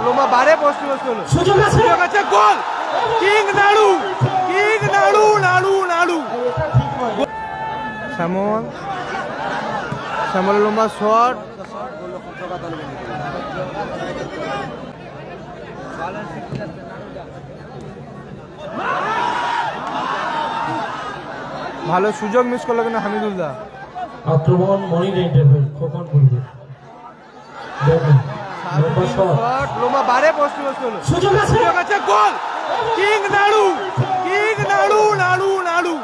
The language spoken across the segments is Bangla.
লোমা বারে পোস্ট হলো, সুযোগ আছে, গোল! কিং নাড়ু, কিং নাড়ু, নাড়ু নাড়ু। শ্যামল লম্বা শট, ভালো সুযোগ মিস করলো কিন্তু হামিদুল্লাহ। আক্রমণ মনির ইন্টারভেল খোকন করবে, লোমা বারে পোস্ট হলো, সুযোগ আছে, গোল! কিং নাড়ু, কিং নাড়ু, নাড়ু নাড়ু।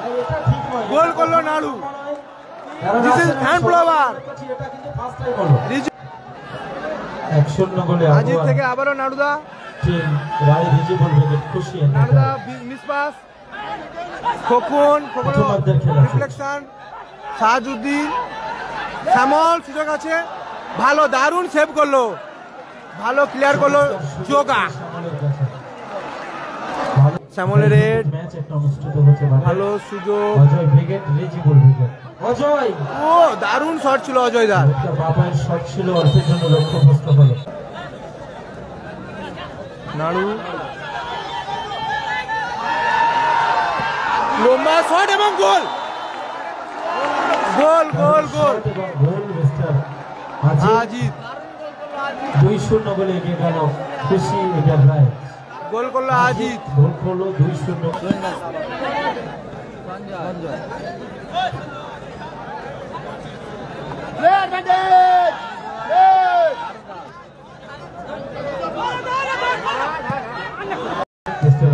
গোল করলো নাড়ু। This is hand flower. Ajit থেকে আবারও নাড়ুদা, নাড়ুদা মিস পাস, খোকন, রিফ্লেকশন, সাহাজউদ্দিন, শ্যামল, সুযোগ আছে, ভালো দারুণ সেভ করলো, ভালো ক্লিয়ার করলো জোগা। শ্যামলের রেড, ভালো সুযোগ, অজয়, ও দারুণ শট ছিল অজয় দার, বাবার শট ছিল, অল্পের জন্য লক্ষ্যভ্রষ্ট হলো। নাড়ু লম্বা শট এবং গোল, গোল গোল গোল। আজিত 2-0 বলে এগিয়ে গেল খুশি এটার রায়, গোল করলো আজিত, গোল করলো 2-0।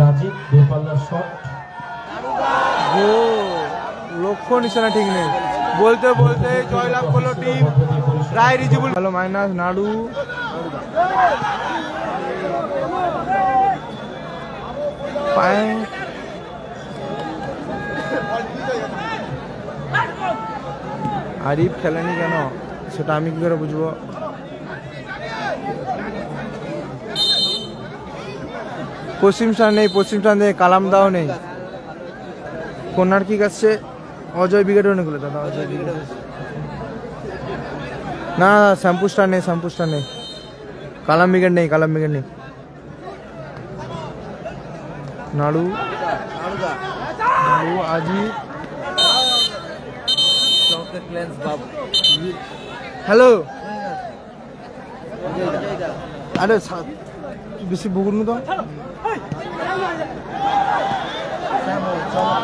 রাজীব দোপাল্লার শট, লক্ষ্য নিশানা ঠিক নেই, বলতে বলতে জয়লাভ করলো টিম রায় রিজিবুল। ভালো মাইনাস নাড়ু, আরিফ খেলেনি কেন সেটা আমি কি করে বুঝবো। পশ্চিম স্টান নেই, পশ্চিম স্টান নেই, কালামদাও নেই, কর্নার কিক আসছে, অজয় উইকেট অনেকগুলো দাদা, অজয় উইকেট না, শ্যাম্পু স্টার নেই, শ্যাম্পু স্টার নেই, কালাম উইকেট নেই, কালাম উইকেট নেই। নাড়ু, নাড়ু আজিত, হ্যালো, আরে বেশি বকুন তো,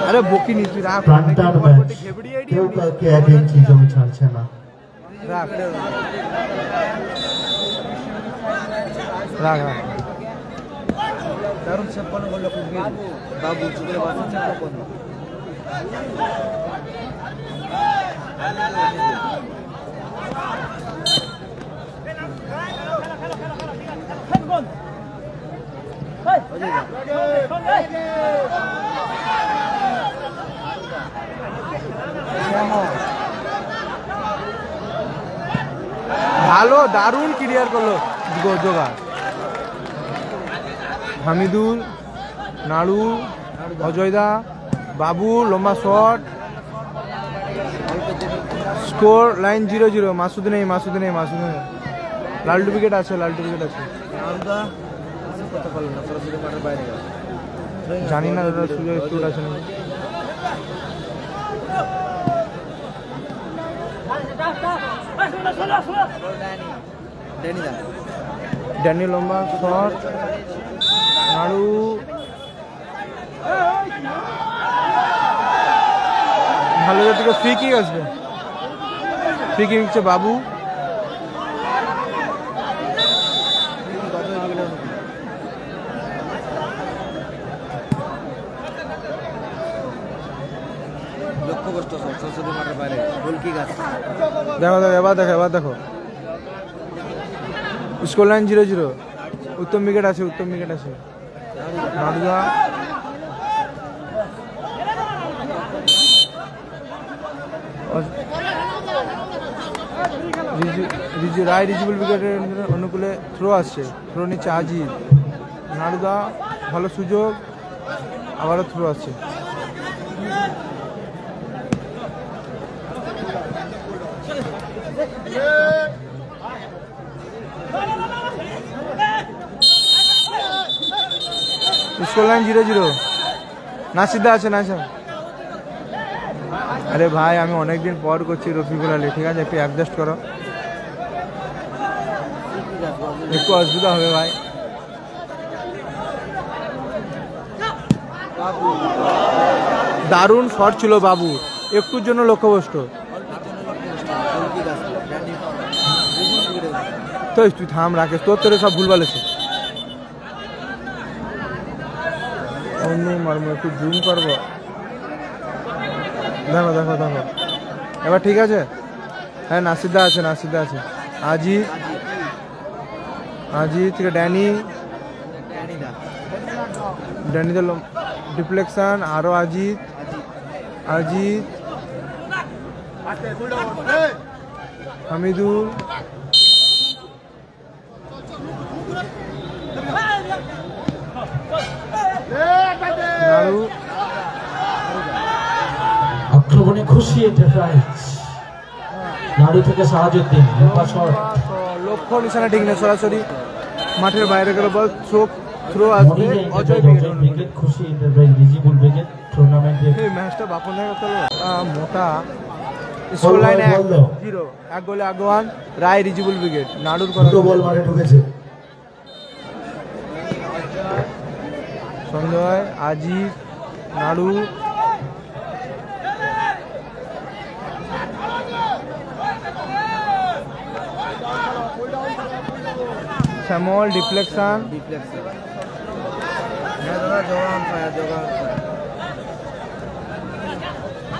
আরে বকিনি তুই রাখ, কেউ কাউকে এক ইঞ্চি জমি ছাড়ছে না, রাখ রাখ রাখ। দারুণ সম্পন্ন করলো বাবু, চুপড়ে বাঁচাচ্ছে কখন। ভালো দারুণ ক্লিয়ার করলো জোগা। হামিদুল, নাড়ু, অজয়দা, বাবু লম্বা শট, স্কোর লাইন 0-0। মাসুদ নেই, মাসুদ নেই, মাসুদ নেই, লালটু উইকেট আছে, লালটু উইকেট আছে, জানি না দাদা সুযোগ একটু আছে না। ড্যানি লম্বা শট, নাড়ু, ভালো থেকে ফ্রি কিক আসবে, ফ্রি কিক হচ্ছে বাবু, দেখো দেখো এবার দেখো, এবার দেখো স্কোর লাইন 0-0। উত্তম উইকেট আছে, উত্তম উইকেট আছে, নাড়ুদা, রায় রিজিবুল উইকেটের অনুকূলে থ্রো আসছে, থ্রো নিচ্ছে আজিজ, নাড়ুদা, ভালো সুযোগ, আবারও থ্রো আসছে, স্কোর লাইন 0-0। নাসিদা আছে না স্যার? আরে ভাই আমি অনেকদিন পর করছি রফিকুল আলী, ঠিক আছে একটু অ্যাডজাস্ট করো, একটু অসুবিধা হবে ভাই। দারুণ শট ছিল বাবু, একটুর জন্য লক্ষ্যভ্রষ্ট। তো তুই থাম রাকেশ, তোর তোরে সব ভুলভাল আছে। একটু জুম করবো, দেখো দেখো দেখো এবার ঠিক আছে। হ্যাঁ নাসিদা আছে, নাসিদা আছে। আজিত, আজিত থেকে ড্যানি, ড্যানি দিল ডিফ্লেকশন, আরো আজিত, আজিত, হামিদুল, নাড়ু, আক্রমণে খুশি এন্টারপ্রাইজ। নাড়ু থেকে সাহাজউদ্দিন, লক্ষ্য নিশানা ঠিক নেই, সরাসরি মাঠের বাইরে গেল বল। চোখ থ্রো আসবে, অজয় ব্রিগেড খুশি এন্টারপ্রাইজ রিজিবুল ব্রিগেড টুর্নামেন্টে। এই ম্যাচটা বাপন হয়ে গেল মোটা। স্কোর লাইন 1-0, এক গোলে আগুয়ান রায় রিজিবুল ব্রিগেড। নাড়ুর দুটো বল মারে ঢুকেছে। সঞ্জয়, আজিজ, নাড়ু, শ্যামল ডিফ্লেকশন,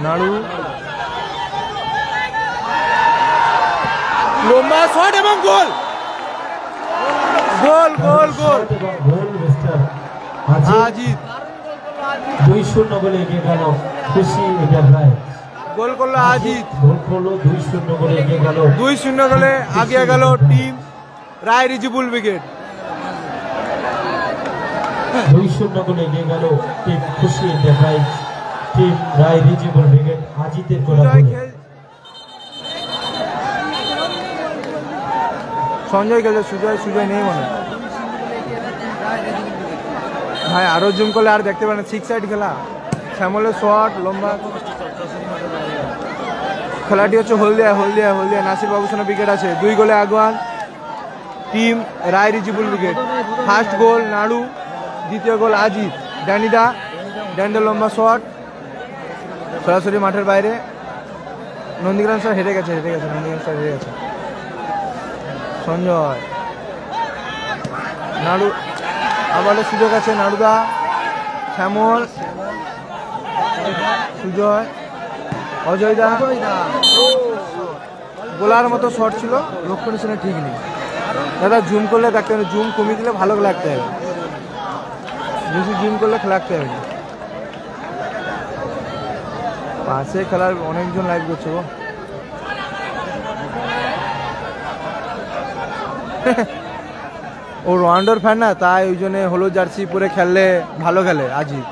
নাড়ু, লম্বা শট এবং গোল, গোল গোল গোল আজিজ। 2-0 গোলে এগিয়ে গেল খুশি এন্টারপ্রাইজ। গোল করলো আজিজ, গোল করলো 2-0 গোলে এগিয়ে গেল, 2-0 গোলে আগিয়ে গেল টিম রায় রিজিবুল ব্রিগেড। 2-0 গোলে এগিয়ে গেল টিম খুশি এন্টারপ্রাইজ। টিম রায় রিজিবুল ব্রিগেড আজিতের গোল। সঞ্জয় খেলছে, সুজয় নেই মনে ভাই। আরো জুম করলে আর দেখতে পারেন, 6 সাইড খেলা। শ্যামলের শট লম্বা, খেলাটি হচ্ছে হলদিয়া হলদিয়া হলদিয়া। নাসির বাবুর সঙ্গে উইকেট আছে, 2 গোলে আগুয়ান টিম রায় রিজিবুল ব্রিগেড। ফার্স্ট গোল নাড়ু, দ্বিতীয় গোল আজিত। ড্যানিদা, ড্যান্ডেল লম্বা শট সরাসরি মাঠের বাইরে। নন্দীগ্রাম স্যার হেরে গেছে, নন্দীগ্রাম স্যার হেরে গেছে। সঞ্জয়, নাড়ু, আবারও সুযোগ আছে নাড়ুদা, শ্যামল, সুজয়, অজয়দা। গোলার মতো শট ছিল, লক্ষ্য নিশানা ঠিক নেই। দাদা জুম করলে দেখতে হবে, জুম কমিয়ে দিলে ভালো লাগতে হবে, বেশি জুম করলে খেলাতে হবে। পাশে খেলার অনেকজন লাইভ করছে গো। ও রোনাল্ডোর ফ্যান না, তাই ওই জন্য হলুদ জার্সি পরে খেললে ভালো খেলে আজই।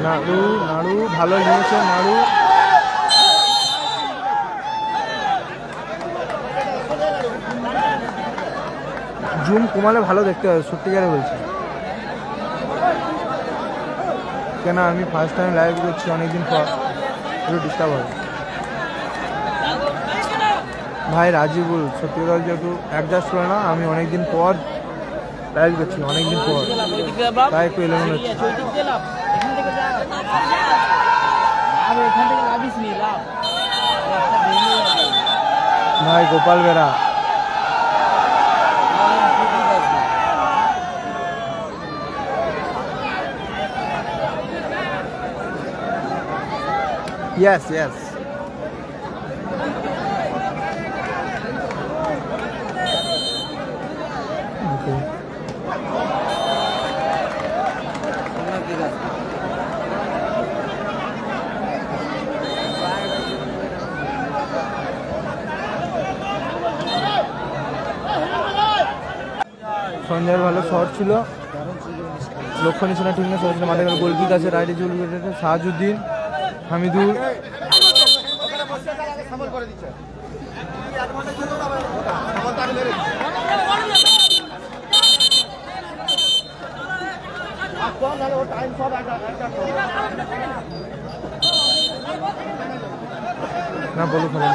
নাড়ু নাড়ু ভালো জিনিস নাড়ু। জুম কমালে ভালো দেখতে হবে, সত্যিকারে বলছি। কেন আমি ফার্স্ট টাইম লাইভ করছি অনেকদিন পর, একটু ডিস্টার্ব হয় ভাই। রাজিবুল সত্যি কথা যেহেতু অ্যাডজাস্ট করে না, আমি অনেকদিন পর লাইভ করছি, অনেকদিন পর, তাই একটু এলোমেলো হচ্ছে। ভাই Gopal Bera yes yes okay. সঞ্জয়ের ভালো শট ছিল, লক্ষ্য নিশানা ঠিক না, মাঠে গোলকিক আছে রাইডে চলবে। সাহাজউদ্দিন, হামিদুল, না বলো খেলা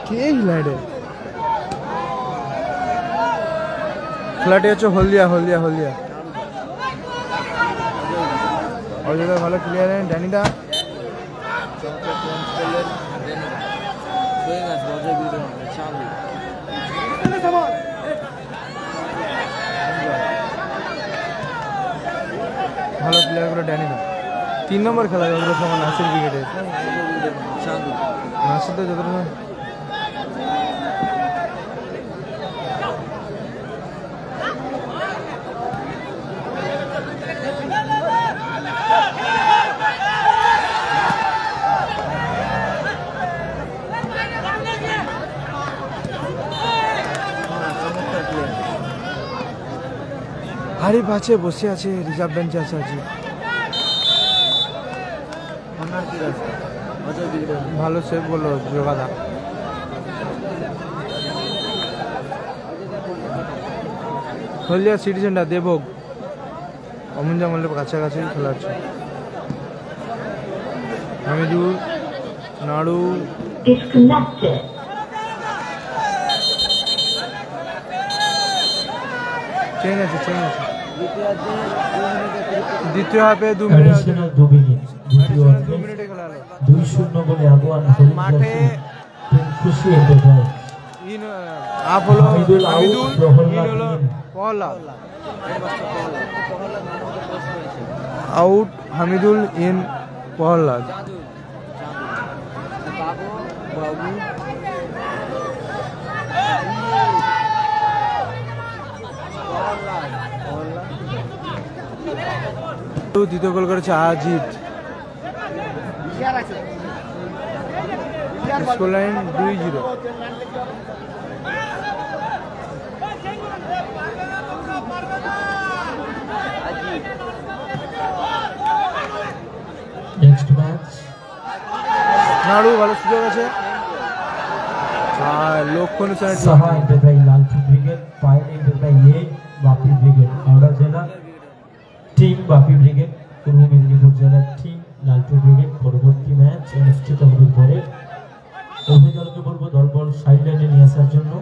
কে হিলাইডে ফ্ল্যাটে হচ্ছে হলদিয়া হলদিয়া হলদিয়া অযোধ্যা ভালো ক্লিয়ার ড্যানিটা ভালো প্লেয়ার করে ড্যানিটা 3 নম্বর খেলা যতটা সময় নাসির উইকেটে নাসির তো যতটা হারিফ আছে বসে আছে রিজার্ভ বেঞ্চে আছে আজকে ভালো সেভ করলো যোগাদা হলদিয়া সিটি সেন্টার দেবভোগ অমন জামালের কাছাকাছি খেলা হচ্ছে হামিদুল নাড়ু চেঞ্জ আছে চেঞ্জ আছে দ্বিতীয় হাফে 2 মিনিট অ্যাডিশনাল 2 মিনিট দ্বিতীয় হাফে 2 মিনিটে খেলা হলো 2-0 বলে আগুয়ান হলুদ মাঠে টিম খুশি এন্টারপ্রাইজ ইন আপ হলো হামিদুল হামিদুল প্রহল্লাদ ইন হলো প্রহল্লাদ আউট হামিদুল ইন প্রহল্লাদ দ্বিতীয় গোল করেছে Ajit score line 2-0 next match নাড়ু ভালো সুযোগ আছে আর লক্ষ্য অনুসারে Saha enterprise Lalchu brigade Payel enterprise এ বাপি ব্রিগেড হাওড়া জেলা টিম বাপি ব্রিগেড পূর্ব মেদিনীপুর জেলার টিম লালচু ব্রিগেড পরবর্তী ম্যাচ অনুষ্ঠিত হবে পরে অভিযোগকে বলবো দলবল সাইড লাইনে নিয়ে আসার জন্য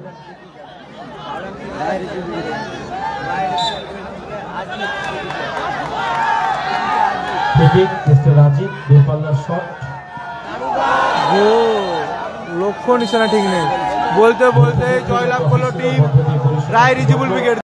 মিস্টার রাজীব দূরপাল্লার শট লক্ষ্য নিশানা ঠিক নেই বলতে বলতে জয়লাভ করলো টিম রায় রিজিবুল ব্রিগেড।